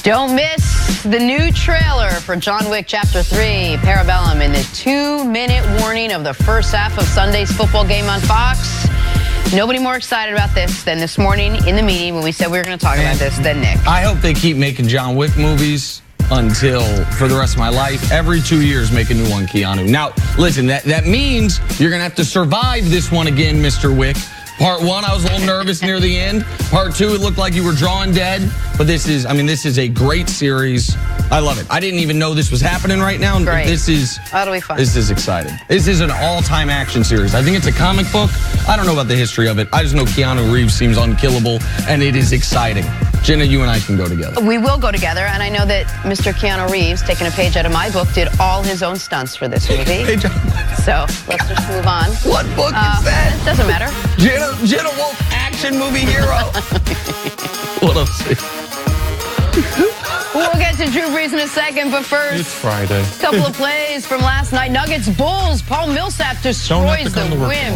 Don't miss the new trailer for John Wick Chapter 3, Parabellum, in the 2-minute warning of the first half of Sunday's football game on Fox. Nobody more excited about this than this morning in the meeting when we said we were going to talk about this than Nick. I hope they keep making John Wick movies until, for the rest of my life, every 2 years make a new one, Keanu. Now, listen, that means you're going to have to survive this one again, Mr. Wick. Part 1, I was a little nervous near the end. Part 2, it looked like you were drawing dead. But this is a great series. I love it. I didn't even know this was happening right now. Great. That'll be fun. This is exciting. This is an all-time action series. I think it's a comic book. I don't know about the history of it. I just know Keanu Reeves seems unkillable, and it is exciting. Jenna, you and I can go together. We will go together, and I know that Mr. Keanu Reeves, taking a page out of my book, did all his own stunts for this movie. So let's just move on. What book is that? It doesn't matter. Jenna Wolf, action movie hero. What up, Steve? We'll get to Drew Brees in a second, but first, it's Friday. A couple of plays from last night. Nuggets Bulls. Paul Millsap destroys the rim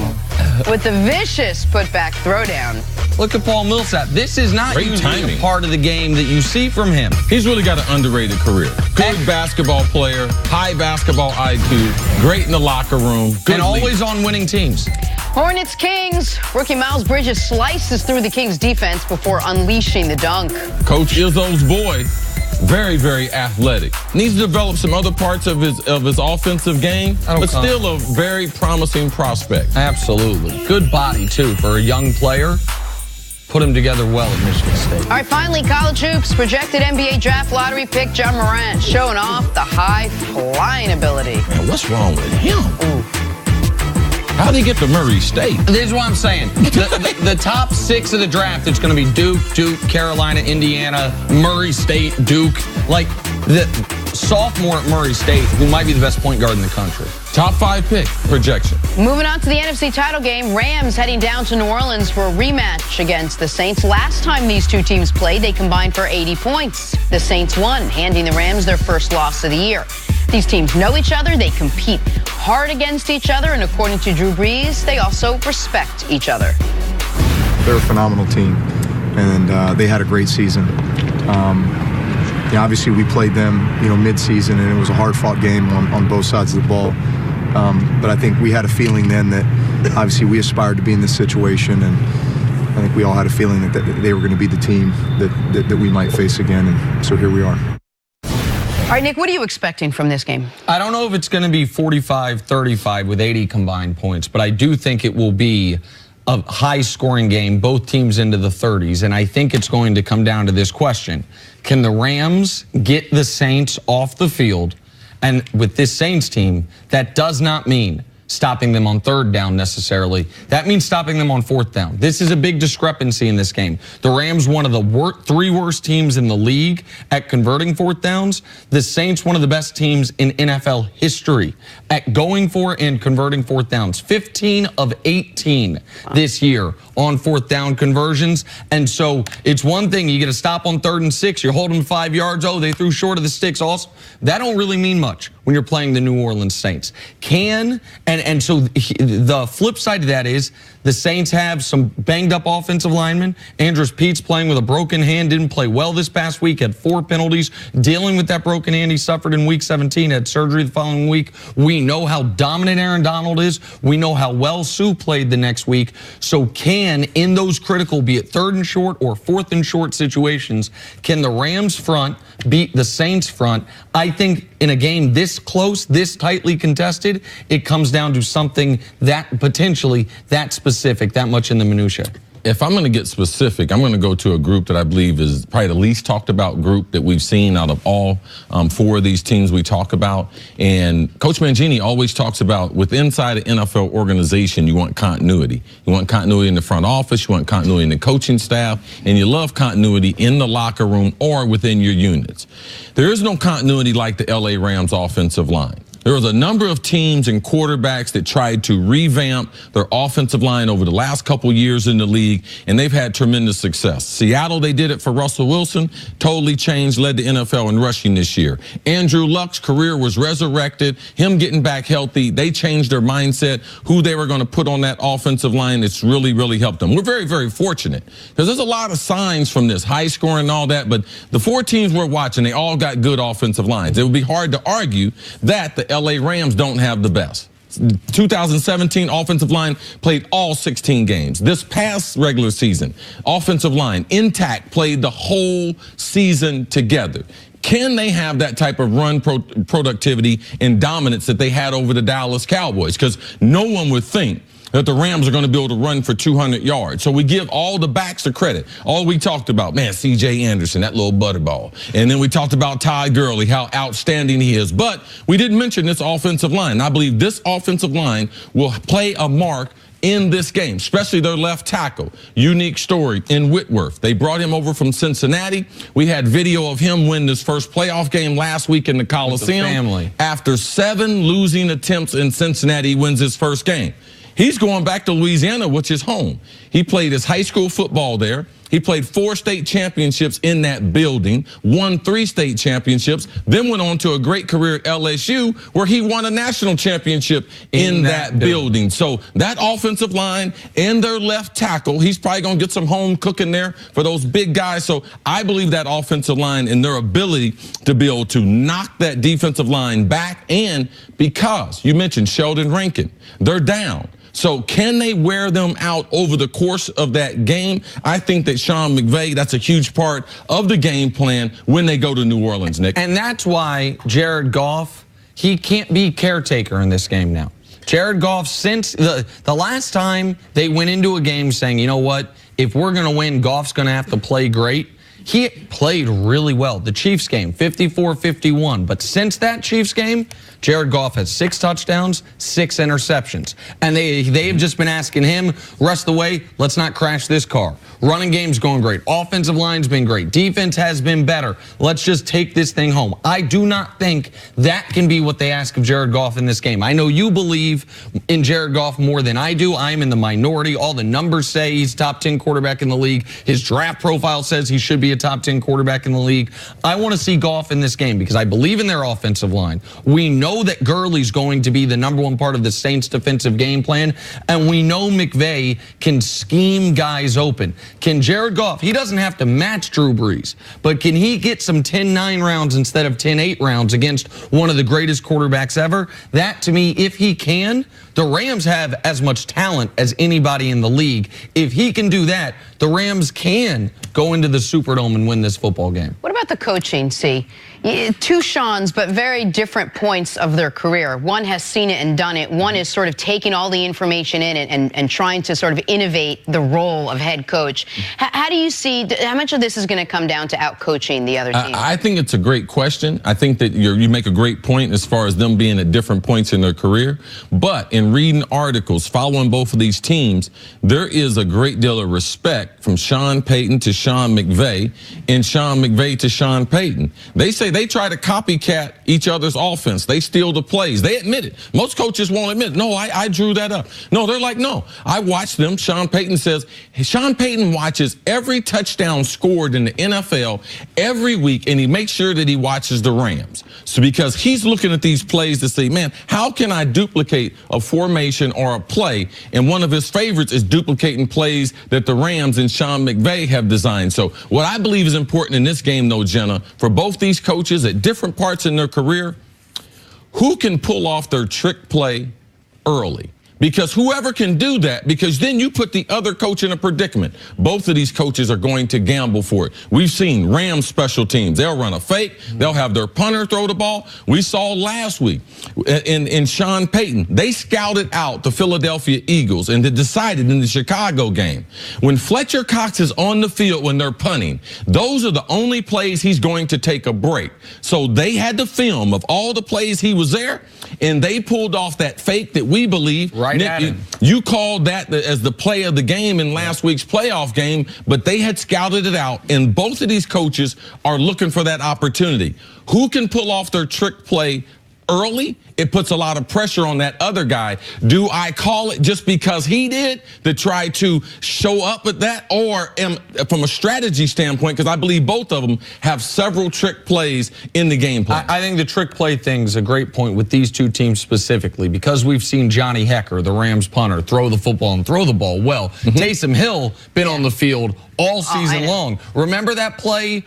with the vicious putback throwdown. Look at Paul Millsap. This is not usually a part of the game that you see from him. He's really got an underrated career. Good basketball player, high basketball IQ, great in the locker room, and always on winning teams. Hornets Kings. Rookie Miles Bridges slices through the Kings defense before unleashing the dunk. Coach Izzo's boy, very, very athletic. Needs to develop some other parts of his offensive game, but still a very promising prospect. Absolutely. Good body, too, for a young player. Put him together well at Michigan State. All right, finally, college hoops. Projected NBA draft lottery pick John Morant showing off the high flying ability. Man, what's wrong with him? Ooh. How did he get to Murray State? This is what I'm saying. The top 6 of the draft, it's going to be Duke, Carolina, Indiana, Murray State, Duke. Like the sophomore at Murray State, who might be the best point guard in the country. Top 5 pick projection. Moving on to the NFC title game, Rams heading down to New Orleans for a rematch against the Saints. Last time these two teams played, they combined for 80 points. The Saints won, handing the Rams their first loss of the year. These teams know each other, they compete hard against each other, and according to Drew Brees, they also respect each other. They're a phenomenal team, and they had a great season. Obviously we played them, mid-season, and it was a hard-fought game on both sides of the ball. But I think we had a feeling then that obviously we aspired to be in this situation, and I think we all had a feeling that they were going to be the team that we might face again, and so here we are. All right, Nick, what are you expecting from this game? I don't know if it's going to be 45-35 with 80 combined points, but I do think it will be a high-scoring game, both teams into the 30s, and I think it's going to come down to this question. Can the Rams get the Saints off the field? And with this Saints team, that does not mean stopping them on 3rd down necessarily. That means stopping them on 4th down. This is a big discrepancy in this game. The Rams, one of the 3 worst teams in the league at converting 4th downs. The Saints, one of the best teams in NFL history at going for and converting 4th downs. 15 of 18 this year on 4th down conversions. And so it's one thing, you get a stop on 3rd and 6, you're holding 5 yards, oh, they threw short of the sticks also. That don't really mean much when you're playing the New Orleans Saints. And so the flip side of that is the Saints have some banged up offensive linemen. Andrus Pete's playing with a broken hand, didn't play well this past week, had 4 penalties, dealing with that broken hand he suffered in week 17, had surgery the following week. We know how dominant Aaron Donald is. We know how well Sue played the next week. So in those critical, be it 3rd and short or 4th and short situations, can the Rams front beat the Saints front? I think in a game this close, this tightly contested, it comes down to something that potentially that specific, that much in the minutia. If I'm going to get specific, I'm going to go to a group that I believe is probably the least talked about group that we've seen out of all 4 of these teams we talk about. And Coach Mangini always talks about with inside an NFL organization, you want continuity. You want continuity in the front office, you want continuity in the coaching staff, and you love continuity in the locker room or within your units. There is no continuity like the LA Rams offensive line. There was a number of teams and quarterbacks that tried to revamp their offensive line over the last couple years in the league, and they've had tremendous success. Seattle, they did it for Russell Wilson, totally changed, led the NFL in rushing this year. Andrew Luck's career was resurrected, him getting back healthy. They changed their mindset, who they were going to put on that offensive line. It's really, really helped them. We're very, very fortunate because there's a lot of signs from this, high scoring and all that, but the 4 teams we're watching, they all got good offensive lines. It would be hard to argue that the LA Rams don't have the best. 2017 offensive line played all 16 games. This past regular season, offensive line intact, played the whole season together. Can they have that type of run productivity and dominance that they had over the Dallas Cowboys? Because no one would think that the Rams are going to be able to run for 200 yards. So we give all the backs the credit. All we talked about, man, C.J. Anderson, that little butterball. And then we talked about Todd Gurley, how outstanding he is. But we didn't mention this offensive line. I believe this offensive line will play a mark in this game, especially their left tackle. Unique story in Whitworth. They brought him over from Cincinnati. We had video of him win this first playoff game last week in the Coliseum. After 7 losing attempts in Cincinnati, he wins his first game. He's going back to Louisiana, which is home. He played his high school football there. He played 4 state championships in that building, won 3 state championships, then went on to a great career at LSU where he won a national championship in that building. So that offensive line and their left tackle, he's probably going to get some home cooking there for those big guys. So I believe that offensive line and their ability to be able to knock that defensive line back, and because you mentioned Sheldon Rankin, they're down. So can they wear them out over the course of that game? I think that Sean McVay, that's a huge part of the game plan when they go to New Orleans, Nick. And that's why Jared Goff, he can't be caretaker in this game now. Jared Goff, since the last time they went into a game saying, you know what, if we're going to win, Goff's going to have to play great. He played really well. The Chiefs game, 54-51. But since that Chiefs game, Jared Goff has 6 touchdowns, 6 interceptions. And they've just been asking him, rest of the way, let's not crash this car. Running game's going great. Offensive line's been great. Defense has been better. Let's just take this thing home. I do not think that can be what they ask of Jared Goff in this game. I know you believe in Jared Goff more than I do. I'm in the minority. All the numbers say he's top 10 quarterback in the league. His draft profile says he should be a top 10 quarterback in the league. I want to see Goff in this game because I believe in their offensive line. We know that Gurley's going to be the #1 part of the Saints' defensive game plan, and we know McVay can scheme guys open. Can Jared Goff, he doesn't have to match Drew Brees, but can he get some 10-9 rounds instead of 10-8 rounds against one of the greatest quarterbacks ever? That, to me, if he can, the Rams have as much talent as anybody in the league. If he can do that, the Rams can go into the Superdome and win this football game. What about the coaching, C? 2 Seans, but very different points of their career. One has seen it and done it. One is sort of taking all the information in it and trying to sort of innovate the role of head coach. How do you see, how much of this is going to come down to out-coaching the other team? I think it's a great question. I think that you make a great point as far as them being at different points in their career. But in reading articles, following both of these teams, there is a great deal of respect from Sean Payton to Sean McVay and Sean McVay to Sean Payton. They say they try to copycat each other's offense. They steal the plays. They admit it. Most coaches won't admit, no, I drew that up. No, they're like, no, I watched them. Sean Payton says, Sean Payton watches every touchdown scored in the NFL every week, and he makes sure that he watches the Rams. So because he's looking at these plays to say, man, how can I duplicate a formation or a play? And one of his favorites is duplicating plays that the Rams and Sean McVay have designed. So what I believe is important in this game, though, Jenna, for both these coaches at different parts in their career, who can pull off their trick play early? Because whoever can do that, because then you put the other coach in a predicament. Both of these coaches are going to gamble for it. We've seen Rams special teams. They'll run a fake. They'll have their punter throw the ball. We saw last week in Sean Payton, they scouted out the Philadelphia Eagles and they decided in the Chicago game, when Fletcher Cox is on the field when they're punting, those are the only plays he's going to take a break. So they had the film of all the plays he was there, and they pulled off that fake that we believe. Nick, you called that as the play of the game in last week's playoff game, but they had scouted it out, and both of these coaches are looking for that opportunity. Who can pull off their trick play early, it puts a lot of pressure on that other guy. Do I call it just because he did to try to show up at that, or from a strategy standpoint, because I believe both of them have several trick plays in the game plan? I think the trick play thing's a great point with these two teams specifically, because we've seen Johnny Hekker, the Rams punter, throw the football and throw the ball well. Taysom Hill been on the field all season long. Remember that play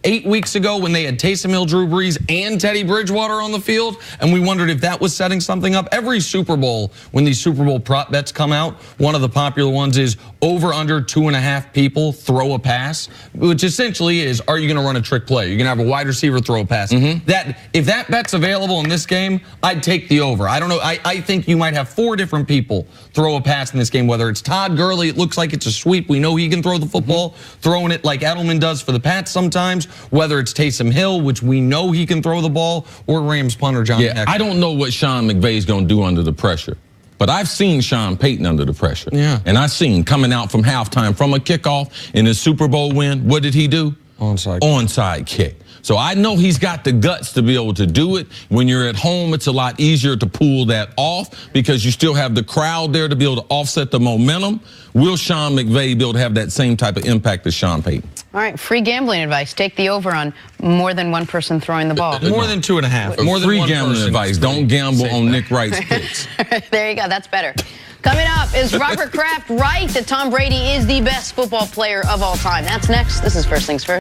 8 weeks ago when they had Taysom Hill, Drew Brees, and Teddy Bridgewater on the field, and we wondered if that was setting something up? Every Super Bowl, when these Super Bowl prop bets come out, one of the popular ones is over under 2.5 people throw a pass, which essentially is, are you going to run a trick play? You're going to have a wide receiver throw a pass. That if that bet's available in this game, I'd take the over. I don't know. I think you might have 4 different people throw a pass in this game, whether it's Todd Gurley, it looks like it's a sweep. We know he can throw the football, throwing it like Edelman does for the Pats sometimes, whether it's Taysom Hill, which we know he can throw the ball, or Rams punter Johnny Hekker. I don't know what Sean McVay's going to do under the pressure, but I've seen Sean Payton under the pressure. And I've seen coming out from halftime from a kickoff in his Super Bowl win, what did he do? Onside kick. So I know he's got the guts to be able to do it. When you're at home, it's a lot easier to pull that off because you still have the crowd there to be able to offset the momentum. Will Sean McVay be able to have that same type of impact as Sean Payton? All right, free gambling advice. Take the over on more than one person throwing the ball. More than 2.5. More than free one gambling person. advice. Don't gamble on Nick Wright's picks. There you go. That's better. Coming up, is Robert Kraft right that Tom Brady is the best football player of all time? That's next. This is First Things First.